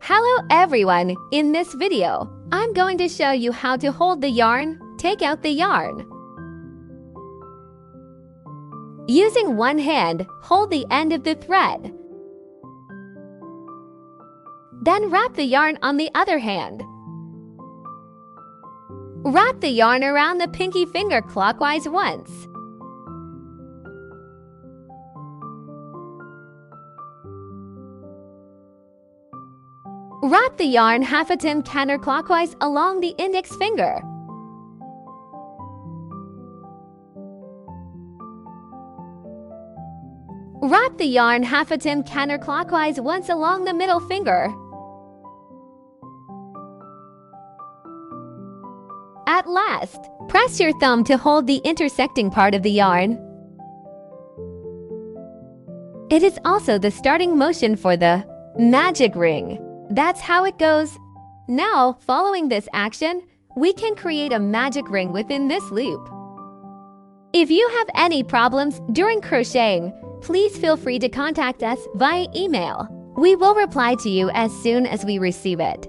Hello everyone! In this video, I'm going to show you how to hold the yarn, take out the yarn. Using one hand, hold the end of the thread. Then wrap the yarn on the other hand. Wrap the yarn around the pinky finger clockwise once. Wrap the yarn half a turn counterclockwise along the index finger. Wrap the yarn half a turn counterclockwise once along the middle finger. At last, press your thumb to hold the intersecting part of the yarn. It is also the starting motion for the magic ring. That's how it goes. Now, following this action, we can create a magic ring within this loop. If you have any problems during crocheting, please feel free to contact us via email. We will reply to you as soon as we receive it.